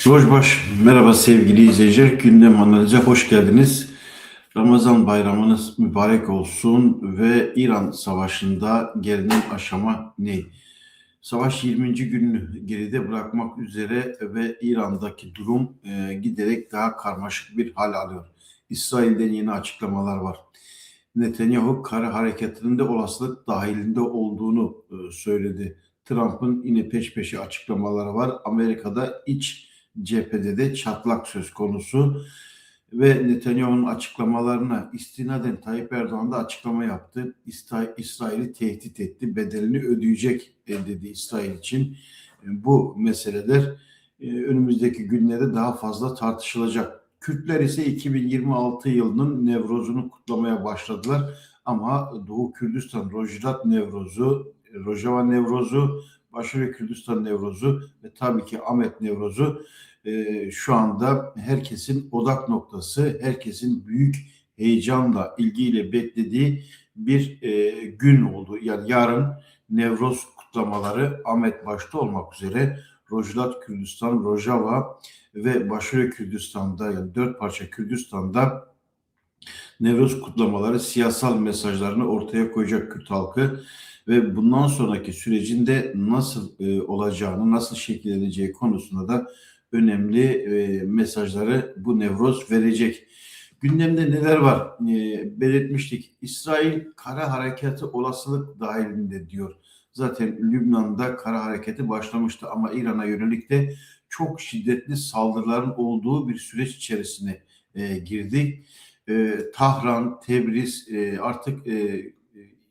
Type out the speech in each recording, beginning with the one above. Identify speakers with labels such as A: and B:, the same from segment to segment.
A: Rojbaş, merhaba sevgili izleyiciler. Gündem analize hoş geldiniz. Ramazan bayramınız mübarek olsun ve İran Savaşı'nda gelinen aşama ne? Savaş 20. gününü geride bırakmak üzere ve İran'daki durum giderek daha karmaşık bir hal alıyor. İsrail'den yeni açıklamalar var. Netanyahu kara hareketinin de olasılık dahilinde olduğunu söyledi. Trump'ın yine peş peşe açıklamaları var. Amerika'da iç cephede de çatlak söz konusu ve Netanyahu'nun açıklamalarına istinaden Tayyip Erdoğan da açıklama yaptı. İsrail'i tehdit etti, bedelini ödeyecek dedi İsrail için. Bu meseleler önümüzdeki günlerde daha fazla tartışılacak. Kürtler ise 2026 yılının Nevroz'unu kutlamaya başladılar. Ama Doğu Kürdistan Rojava Nevrozu, Başarı Kürdistan Nevrozu ve tabii ki Ahmet Nevrozu şu anda herkesin odak noktası, herkesin büyük heyecanla, ilgiyle beklediği bir gün oldu. Yani yarın Nevroz kutlamaları Ahmet başta olmak üzere Kürdistan, Rojava ve Başarı Kürdistan'da yani 4 parça Kürdistan'da Nevroz kutlamaları siyasal mesajlarını ortaya koyacak Kürt halkı ve bundan sonraki sürecinde nasıl olacağını, nasıl şekilleneceği konusunda da önemli mesajları bu Nevroz verecek. Gündemde neler var? Belirtmiştik. İsrail kara harekatı olasılık dahilinde diyor. Zaten Lübnan'da kara hareketi başlamıştı ama İran'a yönelik de çok şiddetli saldırıların olduğu bir süreç içerisine girdik. Tahran, Tebriz artık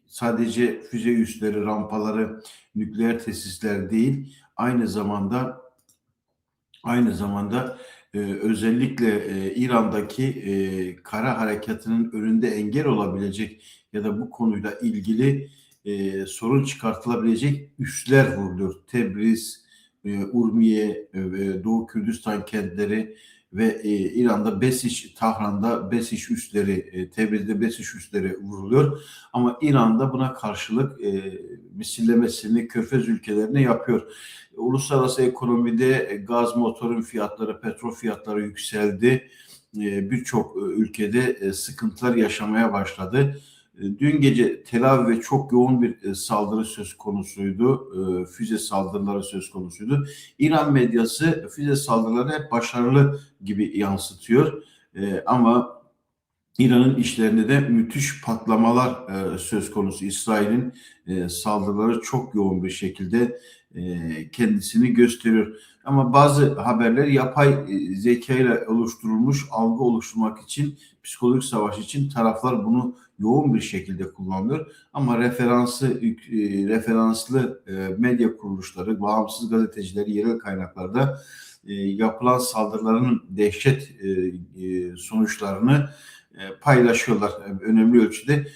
A: sadece füze üsleri, rampaları, nükleer tesisler değil, aynı zamanda özellikle İran'daki kara harekatının önünde engel olabilecek ya da bu konuyla ilgili sorun çıkartılabilecek üsler vuruluyor. Tebriz, Urmiye, Doğu Kürdistan kentleri ve İran'da Tahran'da Besiş üsleri, Tebriz'de Besiş üsleri vuruluyor. Ama İran'da buna karşılık misillemesini Körfez ülkelerine yapıyor. Uluslararası ekonomide gaz motorun fiyatları, petrol fiyatları yükseldi. Birçok ülkede sıkıntılar yaşamaya başladı. Dün gece Tel Aviv'e çok yoğun bir saldırı söz konusuydu. Füze saldırıları söz konusuydu. İran medyası füze saldırılarını hep başarılı gibi yansıtıyor. Ama İran'ın işlerinde de müthiş patlamalar söz konusu. İsrail'in saldırıları çok yoğun bir şekilde kendisini gösteriyor. Ama bazı haberler yapay zeka ile oluşturulmuş algı oluşturmak için, psikolojik savaş için taraflar bunu yoğun bir şekilde kullanıyor. Ama referanslı medya kuruluşları, bağımsız gazetecileri, yerel kaynaklarda yapılan saldırıların dehşet sonuçlarını paylaşıyorlar önemli ölçüde.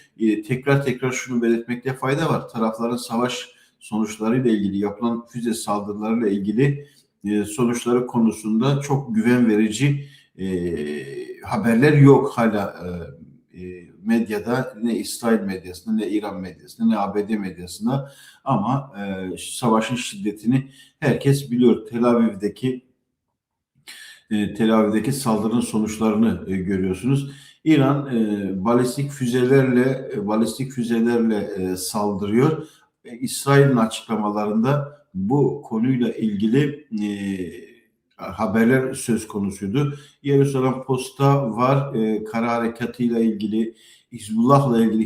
A: Tekrar şunu belirtmekte fayda var. Tarafların savaş sonuçlarıyla ilgili, yapılan füze saldırılarıyla ilgili sonuçları konusunda çok güven verici haberler yok hala medyada, ne İsrail medyasında, ne İran medyasında, ne ABD medyasında. Ama savaşın şiddetini herkes biliyor. Tel Aviv'deki saldırının sonuçlarını görüyorsunuz. İran balistik füzelerle saldırıyor. İsrail'in açıklamalarında bu konuyla ilgili haberler söz konusuydu. Yerusalem Post'ta var kara harekatıyla ilgili, Hizbullah'ın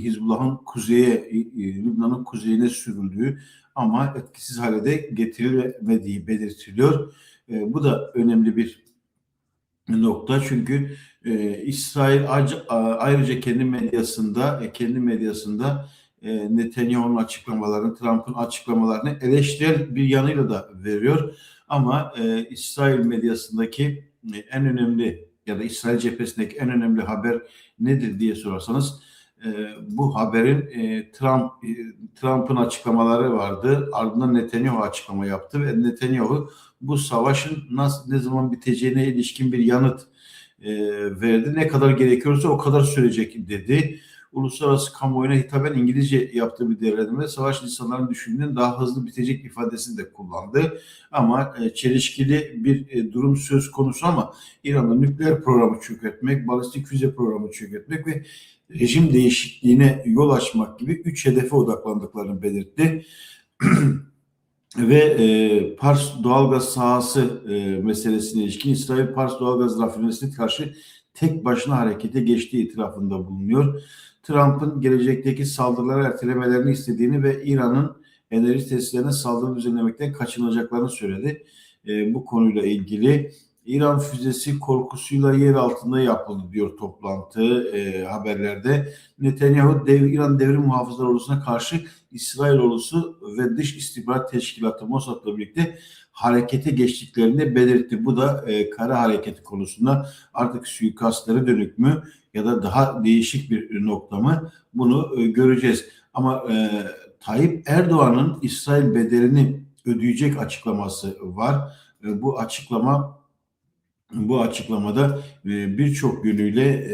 A: Lübnan'ın kuzeyine sürüldüğü ama etkisiz hale de getirilmediği belirtiliyor. Bu da önemli bir nokta çünkü İsrail ayrıca kendi medyasında Netanyahu'nun açıklamalarını, Trump'ın açıklamalarını eleştirel bir yanıyla da veriyor. Ama İsrail medyasındaki en önemli ya da İsrail cephesindeki en önemli haber nedir diye sorarsanız bu haberin Trump'ın açıklamaları vardı. Ardından Netanyahu açıklama yaptı ve Netanyahu bu savaşın ne zaman biteceğine ilişkin bir yanıt verdi. Ne kadar gerekiyorsa o kadar sürecek dedi. uluslararası kamuoyuna hitaben İngilizce yaptığı bir değerlendirme savaş insanların düşündüğünden daha hızlı bitecek ifadesini de kullandı. Ama çelişkili bir durum söz konusu ama İran'ın nükleer programı çökertmek, balistik füze programı çökertmek ve rejim değişikliğine yol açmak gibi 3 hedefe odaklandıklarını belirtti. Ve Pars doğalgaz sahası meselesine ilişkin İsrail Pars doğalgaz rafinerisine karşı tek başına harekete geçtiği itirafında bulunuyor. Trump'ın gelecekteki saldırıları ertelemelerini istediğini ve İran'ın enerji tesislerine saldırı düzenlemekten kaçınacaklarını söyledi. Bu konuyla ilgili İran füzesi korkusuyla yer altında yapıldı diyor toplantı haberlerde. Netanyahu İran Devrim Muhafızlar Ordusu'na karşı İsrail Ordusu ve Dış İstihbarat Teşkilatı Mossad'la birlikte harekete geçtiklerini belirtti. Bu da kara hareketi konusunda artık suikastlara dönük mü ya da daha değişik bir nokta mı bunu göreceğiz. Ama Tayyip Erdoğan'ın İsrail bedelini ödeyecek açıklaması var. Bu açıklamada birçok yönüyle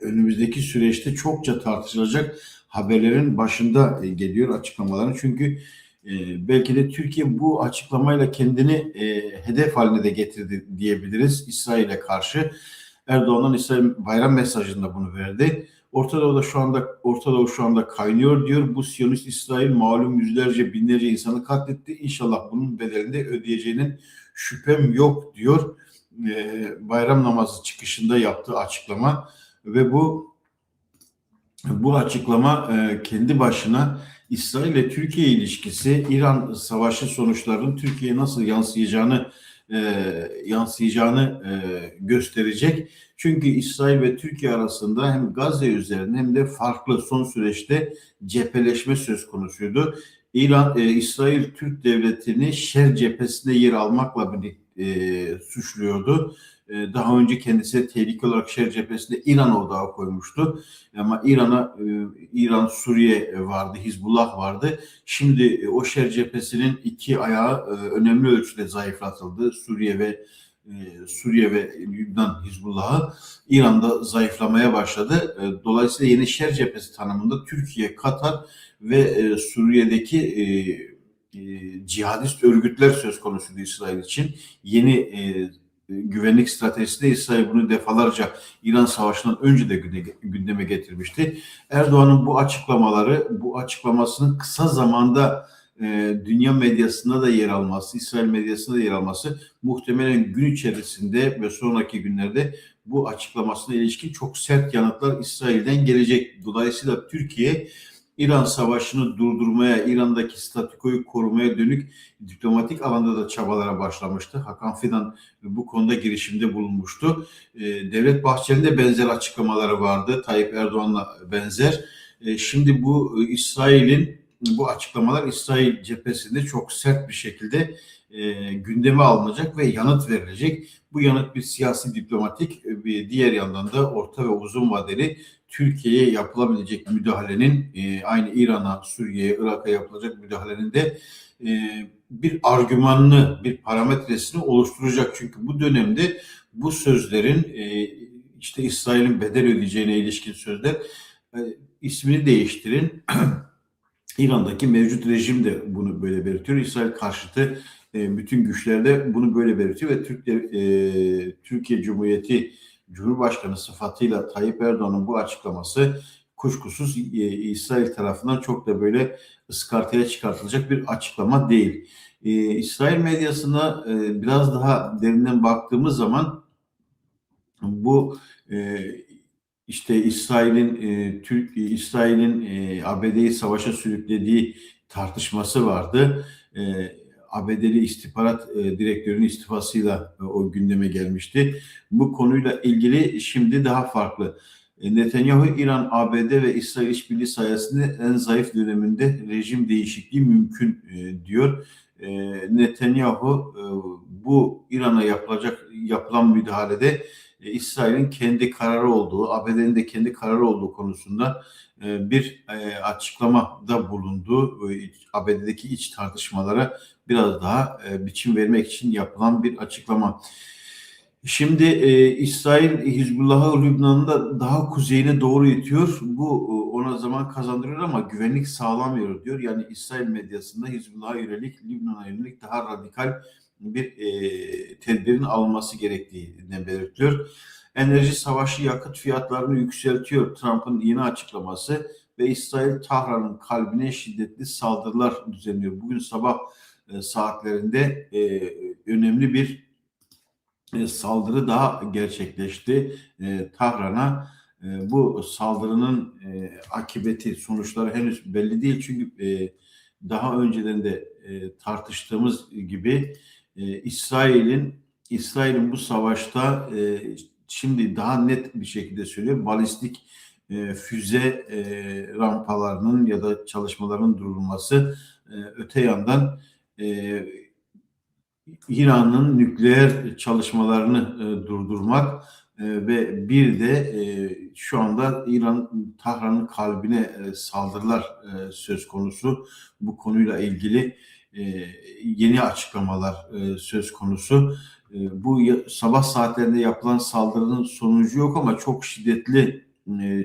A: önümüzdeki süreçte çokça tartışılacak haberlerin başında geliyor açıklamaların. Çünkü belki de Türkiye bu açıklamayla kendini hedef haline de getirdi diyebiliriz İsrail'e karşı. Erdoğan'ın İsrail bayram mesajında bunu verdi. Orta Doğu şu anda kaynıyor diyor. Bu Siyonist İsrail malum yüzlerce binlerce insanı katletti. İnşallah bunun bedelini de ödeyeceğinin şüphem yok diyor. Bayram namazı çıkışında yaptığı açıklama ve bu açıklama kendi başına İsrail ile Türkiye ilişkisi, İran savaşı sonuçlarının Türkiye'ye nasıl yansıyacağını gösterecek. Çünkü İsrail ve Türkiye arasında hem Gazze üzerinde hem de farklı son süreçte cepheleşme söz konusuydu. İsrail Türk devletini Şer cephesinde yer almakla birlikte suçluyordu. Daha önce kendisi tehlike olarak Şer cephesinde İran odağı koymuştu. Ama İran, Suriye vardı, Hizbullah vardı. Şimdi o Şer cephesinin iki ayağı önemli ölçüde zayıflatıldı. Suriye ve Lübnan Hizbullah'ı İran'da zayıflamaya başladı. Dolayısıyla yeni Şer cephesi tanımında Türkiye, Katar ve Suriye'deki cihadist örgütler söz konusuydu İsrail için. Yeni güvenlik stratejisi de İsrail bunu defalarca İran Savaşı'ndan önce de gündeme getirmişti. Erdoğan'ın bu açıklamasının kısa zamanda dünya medyasında da yer alması, İsrail medyasında da yer alması muhtemelen gün içerisinde ve sonraki günlerde bu açıklamasına ilişkin çok sert yanıtlar İsrail'den gelecek. Dolayısıyla Türkiye İran Savaşı'nı durdurmaya, İran'daki statükoyu korumaya dönük diplomatik alanda da çabalara başlamıştı. Hakan Fidan bu konuda girişimde bulunmuştu. Devlet Bahçeli'nin de benzer açıklamaları vardı. Tayyip Erdoğan'la benzer. Şimdi bu açıklamalar İsrail cephesinde çok sert bir şekilde gündeme alınacak ve yanıt verilecek. Bu yanıt bir siyasi diplomatik, bir diğer yandan da orta ve uzun vadeli Türkiye'ye yapılabilecek müdahalenin aynı İran'a, Suriye'ye, Irak'a yapılacak müdahalenin de bir argümanını, bir parametresini oluşturacak. Çünkü bu dönemde bu sözlerin işte İsrail'in bedel ödeyeceğine ilişkin sözler ismini değiştirin. İran'daki mevcut rejim de bunu böyle belirtiyor. İsrail karşıtı bütün güçler de bunu böyle belirtiyor ve Türkiye Cumhuriyeti Cumhurbaşkanı sıfatıyla Tayyip Erdoğan'ın bu açıklaması kuşkusuz İsrail tarafından çok da böyle ıskartaya çıkartılacak bir açıklama değil. İsrail medyasına biraz daha derinden baktığımız zaman bu işte İsrail'in ABD'yi savaşa sürüklediği tartışması vardı. ABD'li istihbarat direktörünün istifasıyla o gündeme gelmişti. Bu konuyla ilgili şimdi daha farklı. Netanyahu, İran, ABD ve İsrail işbirliği sayesinde en zayıf döneminde rejim değişikliği mümkün diyor. Netanyahu bu İran'a yapılan müdahalede İsrail'in kendi kararı olduğu, ABD'nin de kendi kararı olduğu konusunda bir açıklamada bulundu. ABD'deki iç tartışmalara biraz daha biçim vermek için yapılan bir açıklama. Şimdi İsrail Hizbullah'ı Lübnan'ın da daha kuzeyine doğru itiyor. Bu ona zaman kazandırıyor ama güvenlik sağlamıyor diyor. Yani İsrail medyasında Hizbullah'a yönelik, Lübnan'a yönelik daha radikal bir tedbirin alınması gerektiğini belirtiyor. Enerji savaşı yakıt fiyatlarını yükseltiyor. Trump'ın yeni açıklaması ve İsrail Tahran'ın kalbine şiddetli saldırılar düzenliyor. Bugün sabah saatlerinde önemli bir saldırı daha gerçekleşti Tahran'a. Bu saldırının akıbeti, sonuçları henüz belli değil. Çünkü daha önceden de tartıştığımız gibi İsrail'in bu savaşta şimdi daha net bir şekilde söylüyor, balistik füze rampalarının ya da çalışmalarının durdurulması, öte yandan e, İran'ın nükleer çalışmalarını durdurmak ve bir de şu anda İran Tahran'ın kalbine saldırılar söz konusu. Bu konuyla ilgili yeni açıklamalar söz konusu. Bu sabah saatlerinde yapılan saldırının sonucu yok ama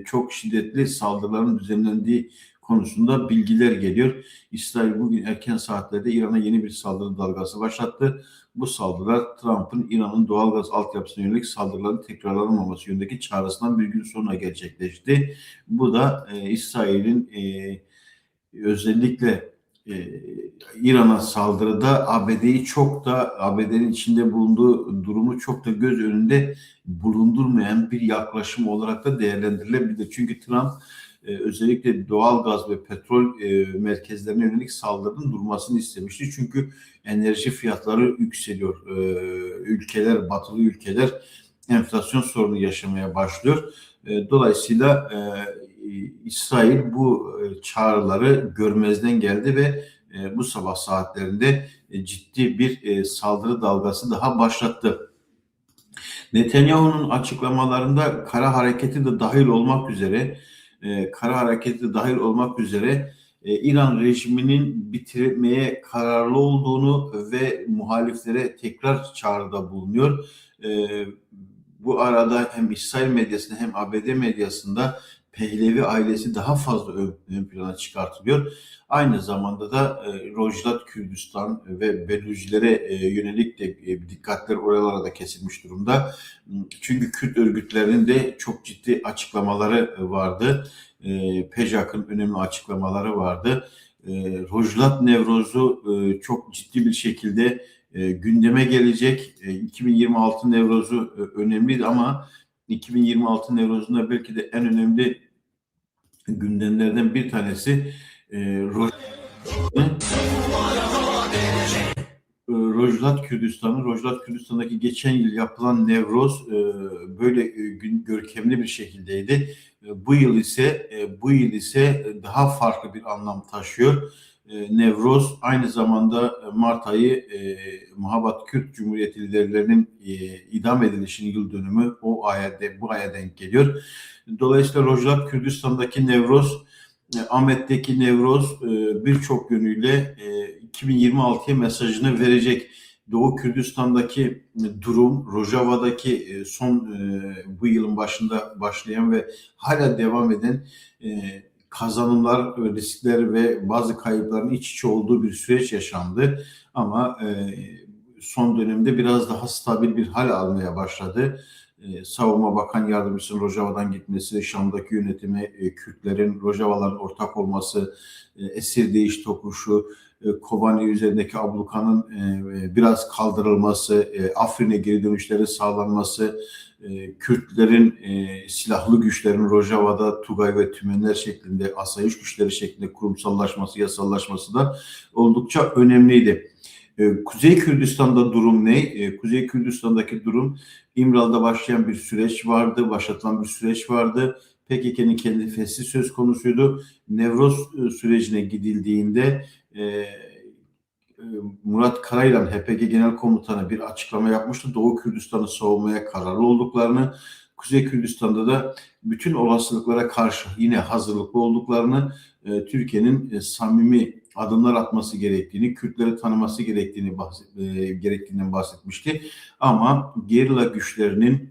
A: çok şiddetli saldırıların düzenlendiği konusunda bilgiler geliyor. İsrail bugün erken saatlerde İran'a yeni bir saldırı dalgası başlattı. Bu saldırılar Trump'ın İran'ın doğalgaz altyapısına yönelik saldırıların tekrarlanmaması yönündeki çağrısından bir gün sonra gerçekleşti. Bu da İsrail'in özellikle e, İran'a saldırıda ABD'nin içinde bulunduğu durumu çok da göz önünde bulundurmayan bir yaklaşım olarak da değerlendirilebilir. Çünkü Trump özellikle doğal gaz ve petrol merkezlerine yönelik saldırının durmasını istemişti. Çünkü enerji fiyatları yükseliyor. Batılı ülkeler enflasyon sorunu yaşamaya başlıyor. Dolayısıyla İsrail bu çağrıları görmezden geldi ve bu sabah saatlerinde ciddi bir saldırı dalgası daha başlattı. Netanyahu'nun açıklamalarında kara hareketi de dahil olmak üzere İran rejiminin bitirmeye kararlı olduğunu ve muhaliflere tekrar çağrıda bulunuyor. E, Bu arada hem İsrail medyasında hem ABD medyasında Pehlevi ailesi daha fazla ön plana çıkartılıyor. Aynı zamanda da Rojlat Kürdistan ve Belücilere yönelik de dikkatler oralara da kesilmiş durumda. Çünkü Kürt örgütlerinin de çok ciddi açıklamaları vardı. PEJAK'ın önemli açıklamaları vardı. Rojlat Nevroz'u çok ciddi bir şekilde gündeme gelecek. 2026 Nevroz'u önemliydi ama 2026 Nevroz'unda belki de en önemli gündemlerden bir tanesi Rojlat Kürdistan'daki geçen yıl yapılan Nevroz böyle görkemli bir şekildeydi. Bu yıl ise daha farklı bir anlam taşıyor. Nevroz aynı zamanda Mart ayı Muhabat Kürt Cumhuriyeti liderlerinin idam edilişinin yıl dönümü bu aya denk geliyor. Dolayısıyla Rojlat Kürdistan'daki Nevroz, Ahmet'teki Nevroz birçok yönüyle 2026'ya mesajını verecek. Doğu Kürdistan'daki durum, Rojava'daki bu yılın başında başlayan ve hala devam eden kazanımlar, riskler ve bazı kayıpların iç içe olduğu bir süreç yaşandı. Ama son dönemde biraz daha stabil bir hal almaya başladı. Savunma Bakan Yardımcısının Rojava'dan gitmesi, Şam'daki yönetimi, Kürtlerin Rojavaların ortak olması, esir değiş tokuşu, Kobani üzerindeki ablukanın biraz kaldırılması, Afrin'e geri dönüşlerin sağlanması, Kürtlerin silahlı güçlerin Rojava'da Tugay ve Tümenler şeklinde, asayiş güçleri şeklinde kurumsallaşması, yasallaşması da oldukça önemliydi. Kuzey Kürdistan'da durum ne? Kuzey Kürdistan'daki durum İmralı'da başlatılan bir süreç vardı. PKK'nın kendi fesli söz konusuydu. Nevroz sürecine gidildiğinde Murat Karayılan HPG Genel Komutanı bir açıklama yapmıştı. Doğu Kürdistan'ı savunmaya kararlı olduklarını, Kuzey Kürdistan'da da bütün olasılıklara karşı yine hazırlıklı olduklarını, Türkiye'nin samimi adımlar atması gerektiğini, Kürtleri tanıması gerektiğinden bahsetmişti. Ama gerilla güçlerinin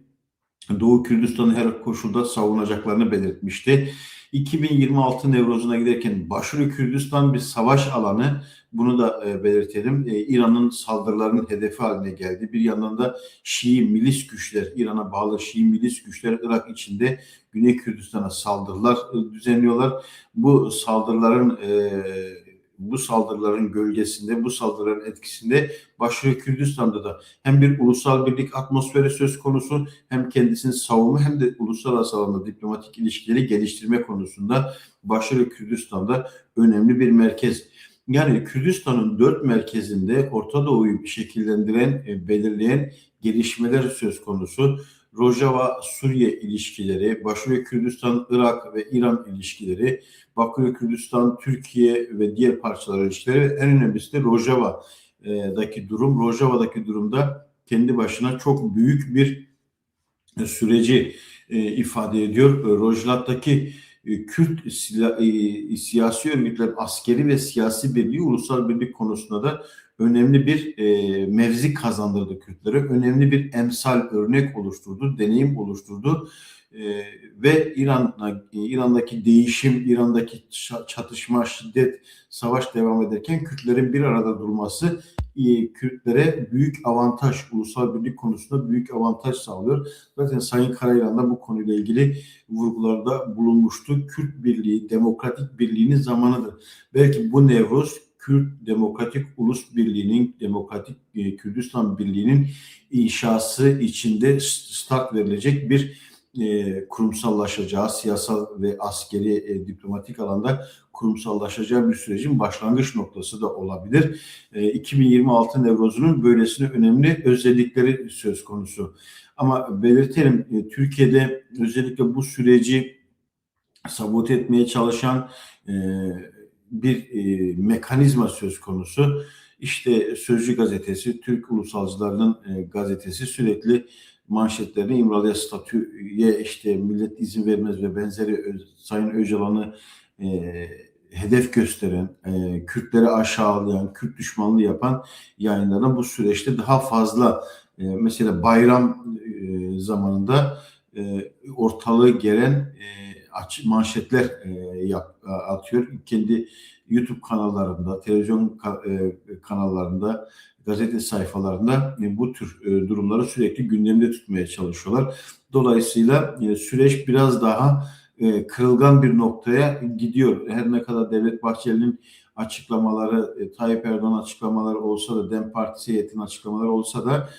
A: Doğu Kürdistan'ı her koşulda savunacaklarını belirtmişti. 2026 Nevroz'una giderken Başarı Kürdistan bir savaş alanı. Bunu da belirtelim. İran'ın saldırılarının hedefi haline geldi. Bir yandan da Şii milis güçler, İran'a bağlı Şii milis güçler Irak içinde Güney Kürdistan'a saldırılar düzenliyorlar. Bu saldırıların gölgesinde, bu saldırıların etkisinde Başarı Kürdistan'da da hem bir ulusal birlik atmosferi söz konusu, hem kendisini savunma hem de uluslararası alanda diplomatik ilişkileri geliştirme konusunda Başarı Kürdistan'da önemli bir merkez. Yani Kürdistan'ın dört merkezinde Orta Doğu'yu şekillendiren, belirleyen gelişmeler söz konusu. Rojava-Suriye ilişkileri, Başarı Kürdistan-Irak ve İran ilişkileri, Bakü Kürdistan, Türkiye ve diğer parçalar ilişkileri, en önemlisi de Rojava'daki durum. Rojava'daki durumda kendi başına çok büyük bir süreci ifade ediyor. Rojava'daki Kürt siyasi örgütler askeri ve siyasi birliği, ulusal birlik konusunda da önemli bir mevzi kazandırdı Kürtlere. Önemli bir emsal örnek oluşturdu, deneyim oluşturdu. Ve İran'daki değişim, İran'daki çatışma, şiddet, savaş devam ederken Kürtlerin bir arada durması Kürtlere büyük avantaj, ulusal birlik konusunda büyük avantaj sağlıyor. Zaten Sayın Karayılan da bu konuyla ilgili vurgularda bulunmuştu. Kürt Birliği, Demokratik Birliği'nin zamanıdır. Belki bu Nevruz, Kürt Demokratik Ulus Birliği'nin, Demokratik Kürdistan Birliği'nin inşası içinde start verilecek bir kurumsallaşacağı, siyasal ve askeri diplomatik alanda kurumsallaşacağı bir sürecin başlangıç noktası da olabilir. 2026 Nevroz'unun böylesine önemli özellikleri söz konusu. Ama belirtelim, Türkiye'de özellikle bu süreci sabote etmeye çalışan bir mekanizma söz konusu. İşte Sözcü gazetesi, Türk ulusalcılarının gazetesi sürekli manşetlerini İmralı'ya, statüye, işte millet izin vermez ve benzeri Sayın Öcalan'ı hedef gösteren, Kürtleri aşağılayan, Kürt düşmanlığı yapan yayınlardan bu süreçte daha fazla, mesela bayram zamanında ortalığı geren manşetler atıyor. Kendi YouTube kanallarında, televizyon kanallarında, gazete sayfalarında bu tür durumları sürekli gündemde tutmaya çalışıyorlar. Dolayısıyla süreç biraz daha kırılgan bir noktaya gidiyor. Her ne kadar Devlet Bahçeli'nin açıklamaları, Tayyip Erdoğan açıklamaları olsa da, DEM Partisi heyetinin açıklamaları olsa da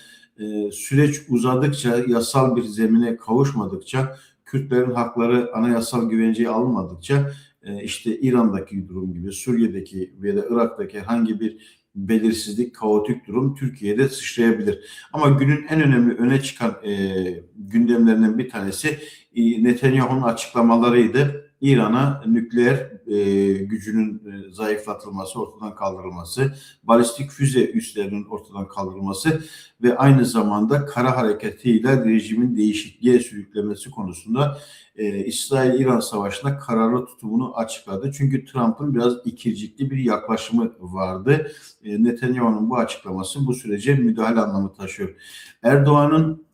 A: süreç uzadıkça, yasal bir zemine kavuşmadıkça, Kürtlerin hakları anayasal güvenceye alınmadıkça işte İran'daki durum gibi, Suriye'deki ya da Irak'taki herhangi bir belirsizlik, kaotik durum Türkiye'de sıçrayabilir. Ama günün en önemli öne çıkan gündemlerinden bir tanesi Netanyahu'nun açıklamalarıydı. İran'a nükleer gücünün zayıflatılması, ortadan kaldırılması, balistik füze üslerinin ortadan kaldırılması ve aynı zamanda kara hareketiyle rejimin değişikliğe sürüklemesi konusunda İsrail-İran savaşında kararlı tutumunu açıkladı. Çünkü Trump'ın biraz ikircikli bir yaklaşımı vardı. Netanyahu'nun bu açıklaması bu sürece müdahale anlamı taşıyor. Erdoğan'ın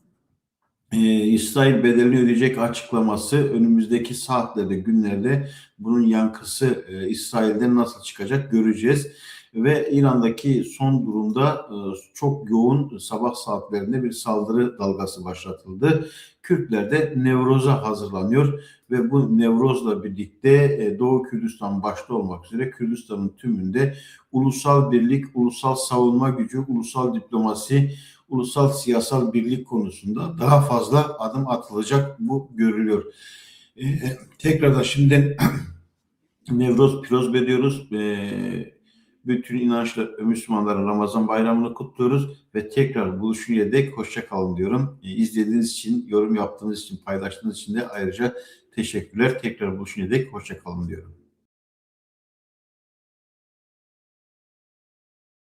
A: İsrail bedelini ödeyecek açıklaması önümüzdeki saatlerde, günlerde bunun yankısı İsrail'den nasıl çıkacak göreceğiz. Ve İran'daki son durumda çok yoğun sabah saatlerinde bir saldırı dalgası başlatıldı. Kürtler de Nevroz'a hazırlanıyor ve bu Nevroz'la birlikte Doğu Kürdistan başta olmak üzere Kürdistan'ın tümünde ulusal birlik, ulusal savunma gücü, ulusal diplomasi, ulusal siyasal birlik konusunda daha fazla adım atılacak, bu görülüyor. Tekrardan şimdiden Nevroz Piroz ediyoruz. Bütün inançlı Müslümanların Ramazan bayramını kutluyoruz ve tekrar buluşuncaya dek hoşça kalın diyorum. İzlediğiniz için, yorum yaptığınız için, paylaştığınız için de ayrıca teşekkürler. Tekrar buluşuncaya dek hoşça kalın diyorum.